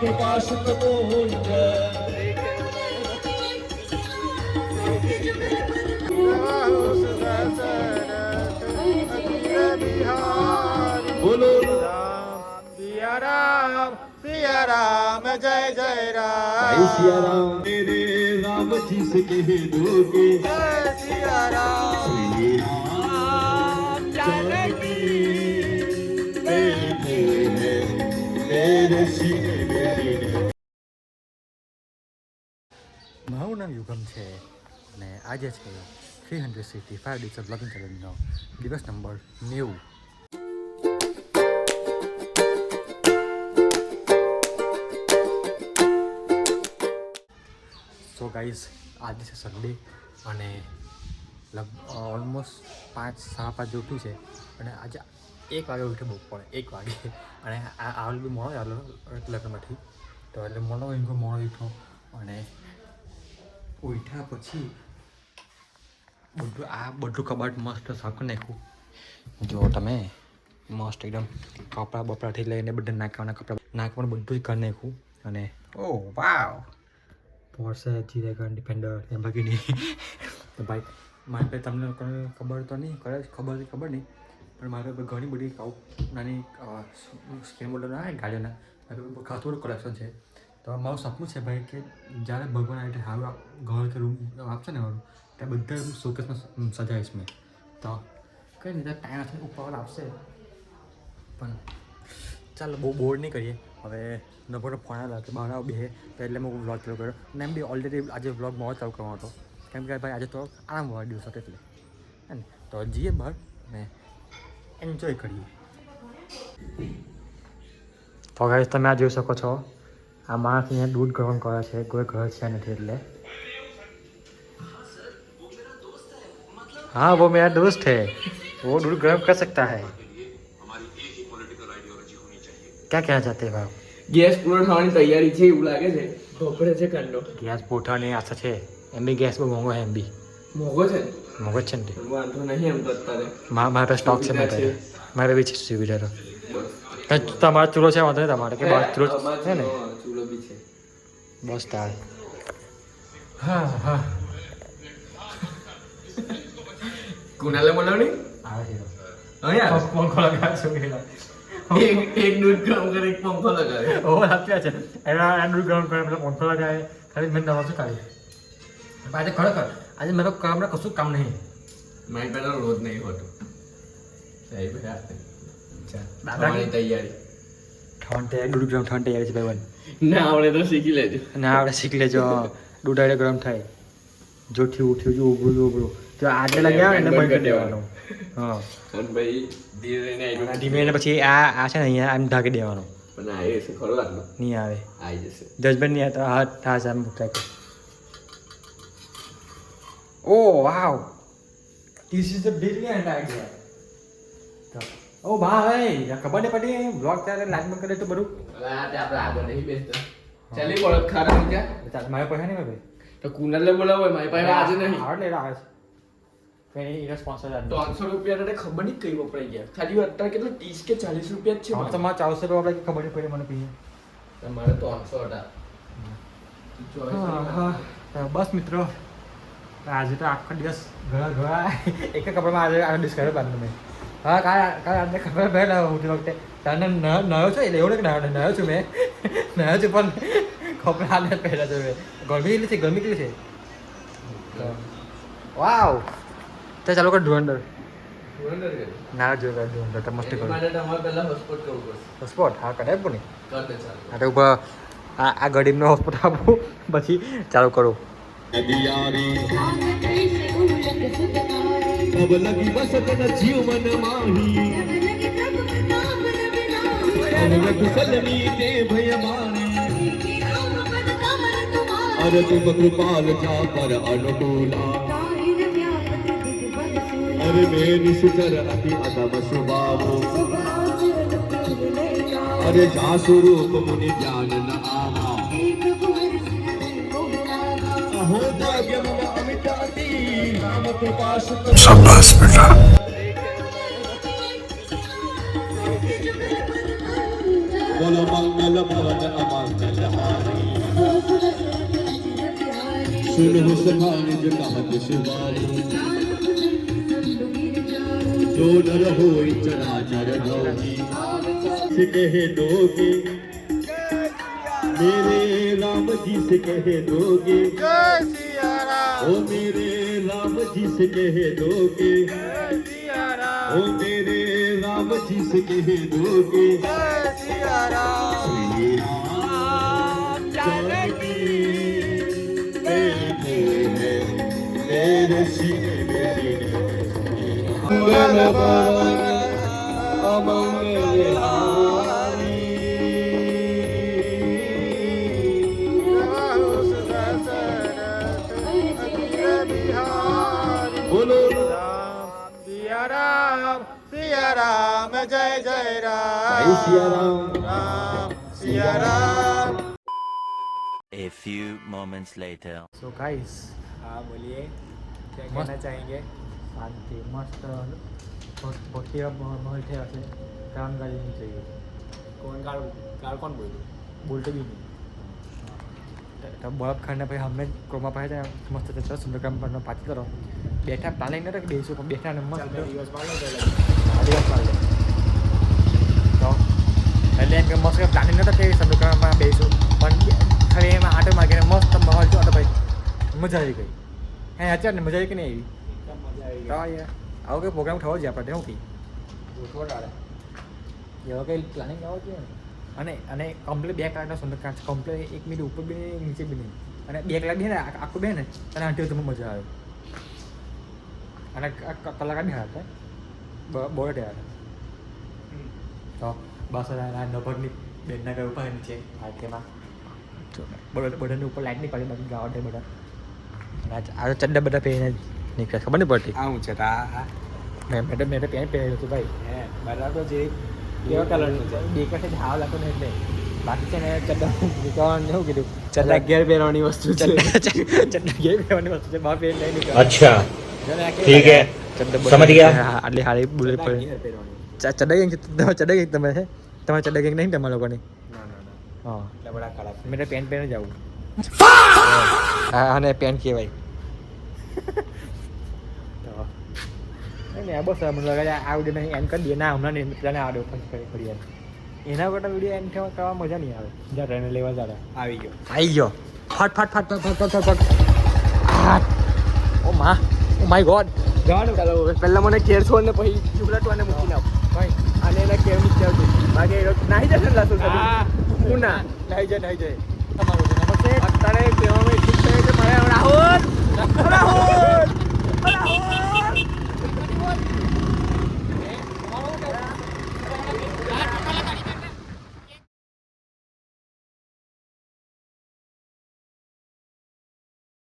बोलो राम सिया राम जय जय राम सिया राम मेरे राम जी से कह दोगे जय सिया राम श्री राम जानकी मेरे મારું નામ યુગમ છે અને આજે છે 365 ડેઝ ઓફ લગ્ન ચેલેન્જનો દિવસ નંબર 90. સો ગાઈઝ આજે છે સન્ડે અને ઓલમોસ્ટ 5-5:30 ઉઠ્યું છે અને આજે 1 વાગે ઉઠે બપોરે 1 વાગે અને આ બી મોડો આવેલો લગ્નમાંથી તો એટલે મોડો ઉઠ્યો અને ઉઠ્યા પછી બધું કબાટ મસ્ત સાફ કરી નાખ્યું. જો તમે મસ્ત એકદમ કપડાં બપડાથી લઈને બધા નાખવાના બધું જ કરી નાખ્યું અને ઓ વાવ પોર્સે જીરેગન ડિફેન્ડર એમ બાકી નહીં તો ભાઈ મારે ભાઈ તમને ખબર તો નહીં ખબર નહીં પણ મારે ઘણી બધી નાની સ્ક્રીન મોડલ આવે ગાડીઓના ખાસ થોડું કલેક્શન છે. તો મારું સપનું છે ભાઈ કે જ્યારે ભગવાન આ રીતે સારું ઘર કે રૂમ આપશે ને મારું ત્યાં બધા શોકેસમાં સજાવીશ મેં. તો કંઈ નહીં ત્યાં ટાઈમ ઉપર આપશે પણ ચાલો બહુ બોર્ડ નહીં કરીએ. હવે નવો ફોન આવ્યો કે બહાર બે તો એટલે મેં વ્લોગ ચાલુ કર્યો અને એમ બી ઓલરેડી આજે વ્લોગ બહુ ચાલુ કરવાનો હતો કેમ કે ભાઈ આજે તો આરામવાળા દિવસ હતો એટલે હે ને તો જઈએ બહાર ને એન્જોય કરીએ. તો ગાઈસ તમે આ જોઈ શકો છો આ માણસ અહીંયા दूध गरम કરે છે કોઈ ઘર છે નથી એટલે हाँ वो मेरा दोस्त है वो दूध गर्म कर सकता है. क्या कहना चाहते हैं आप? ગેસ પૂરો થવાની તૈયારી છે એવું લાગે છે. ભોપરે છે કંડો ગેસ પોઠાની આશા છે એમ બી ગેસ બહુ મોંઘો એમ બી મોંઘો છે ને વાંધો નહીં એમ તો અત્યારે મારા સ્ટોક છે મારે બી છે સુવિધા તો તમારો ચૂલો છે વાંધો નહીં તમારે કે બસ ચૂલો છે ને ચૂલો બી છે બસ તારે હા કુનાલે બોલાવણી આવે અહીંયા પંખો લગાવે છે એક દૂધ ગરમ કરે એક પંખો લગાવે ઓ સાચી છે એના દૂધ ગરમ કરે પેલા પંખો લગાવે ખાલી મેં દવા શું ખાલી આજે ખરેખર આજે મારો કામ કશું કામ નહીં મારી પહેલા રોજ નહીં હોતું સાહેબ દાદાની તૈયારી દૂધ ગરમ થવાની તૈયારી છે ભાઈ ના આવડે તો શીખી લેજો ના આપણે શીખી લેજો દૂધ આડે ગરમ થાય જો ઉઠ્યું જો ઉભરું તો આજે લગાવે ને બંધ કરી દેવાનું. હા અને ભાઈ ધીરે ધીમે ને પછી આ છે ને અહીંયા આમ ઢાંકી દેવાનું પણ આવે છે ખરો આટલું નહીં આવે આવી જશે જજમેન્ટ નહીં આવતો હાથ હાથ આમ ટ્રાય કર. Oh wow this is the brilliant idea. ઓ ભાઈ ખબર નહીં પડી બ્લોગ ત્યારે લાઈનમાં કરે તો બધું આપણે આગળ નહીં બેસતા ચાલી પડત ખારા ત્યાં મારે પૈસા નહીં ભાઈ તો કુનાલે બોલાવો મારી પાસે આજે નહીં આવડે આવે છે કઈ ઇરેસ્પોન્સિબલ 300 રૂપિયા ને ખબર નહીં કઈ વપરાઈ ગયા ખાલી અત્યારે કેટલા 30 કે 40 રૂપિયા જ છે તો મારે 400 રૂપિયા આપણે ખબર નહીં પડી મને પીએ તમારે 300 હતા બસ મિત્રો આજે તો આખો દિવસ ઘણા એક કપડામાં આજે આ ડિસ્ક કર્યો બાદ મેં હા કાલે આજે ખબર પહેલા ઉઠી વખતે તને નયો છો એટલે એવું કે નયો છું મેં નયો છું પણ કપડા આજે પહેલા છે મેં ગરમી કેટલી છે વાવ તો ચાલો કર ધુરંધર ના જો ધુરંધર તો મસ્ત કરો તમારે પહેલા હોસ્પોટ કરવું પડશે હોસ્પોટ હા કરાય પણ નહીં કરતે ચાલો આ તો ઉભા આ ગરીબનો હોસ્પોટ આપું પછી ચાલુ કરું अब लगी बसत न जीवन माही अब कुशलनी ते भय माने अरे तुम कृपाल जा पर अनुकूला अरे मेरी सुचर अति अदम स्वभाव अरे जा स्वरूप मुनि ज्ञान न आवा शाबाश बेटा. बोलो मंगल भवन अमंगल हारी सुन हुसैन जो कहत शिवारी जो नर होई चराचर भोगी से कहे दोगे मेरे राम जी से कहे दोगे जय सिया राम ओ मेरे राम जी से कहे दोगे जय सिया राम ओ मेरे राम जी से कहे दोगे जय सिया राम श्री राम जानकी मेरे मेरे सीने मंगल भवन अमंगल हारी बोलो सिया राम जय जय राम जय Siya Ram Ram Siya Ram A few moments later. So guys हाँ बोलिए क्या मस्त। कहना चाहेंगे શાંતિ મસ્ત ભક્તિ महल થયા છે કામ ગાડી નહીં चाहिए कौन कार कौन बोल બોલते भी नहीं તો બરફ ખાઈને પછી અમે ક્રોમા પાસે જાય મસ્ત ચલો સુંદરકામ પર પાછી કરો બેઠા પ્લાનિંગ નતો કે બેસું પણ બેઠા ને મસ્ત દિવસ માનો તો દિવસ લાગે તો એટલે એમ કે મસ્ત પ્લાનિંગ નતો કે સુંદરકામમાં બેસું પણ ખાલી એમાં આટો માગીને મસ્ત માહોલ જો તો ભાઈ મજા આવી ગઈ હે અત્યારે ને મજા આવી કે નહીં આવી મજા આવી તો યાર આવો કંઈ પ્રોગ્રામ થવો જ આપણે શું કહી ગોઠવો ડાળે એવો કંઈ પ્લાનિંગ આવો જોઈએ ને અને કમ્પ્લીટ 2 કલાકનો સુંદરકાંડ છે કમ્પ્લીટ 1 મિનિટ ઉપર બી નહીં નીચે બી નહીં અને 2 કલાક બી ને આખું બે ને અને આંટીઓ તમને મજા આવે અને કલાક બી હતા બહુ હતા તો બસ નભરની બેનના ઘર ઉપર નીચે આરકેમાં બધાની ઉપર લાઈટ નહીં પડી બાકી ગાવા દે બધા આ ચડ્ડા બધા પહેરીને નીકળે ખબર નહીં પડતી આ હું છે તા મેં તો પેન્ટ પહેરેલું હતું ભાઈ હે બરાબર છે કેવા કલરનું છે દેખાય છે હાવ લાગતો નહીં એટલે બાકી છે ને ચડ્ડા નીકળવાનું એવું કીધું ચડ્ડા ઘેર પહેરવાની વસ્તુ છે ચડ્ડા ઘેર પહેરવાની વસ્તુ છે બહાર પહેરી નહીં નીકળે अच्छा ठीक है समझ गया આટલી હારી બુલેટ પડે ઘેર પહેરવાની ચડ્ડા ગેંગ ચડ્ડા ગેંગ તમે છે તમારે ચડ્ડા ગેંગ નહીં તમારા લોકોની ના ના ના હા એટલે બડા ખરાબ મેં તો પેન્ટ પહેરીને જાઉં હા અને પેન્ટ કહેવાય તો નહીં આ બસ મને લાગે આ વિડીયો નહીં એન્ડ કરી દઈએ ના હમણાં નહીં પેલાને આવડે કરી યાર એના કરતાં વિડીયો એન્ડ કરવા મજા નહીં આવે જા ટ્રેને લેવા જાડે આવી ગયો આવી ગયો ફટ ફટ ફટ ફટ ફટ ફટ ઓ મા ઓ માય ગોડ જવાનું ચાલો પહેલા મને કેર છોડ ને પછી જુબલાટવાને મૂકીને આવ ભાઈ અને એના કેર મૂકી આવજો બાકી નાહી જશે લાસો હું ના નહીં જાય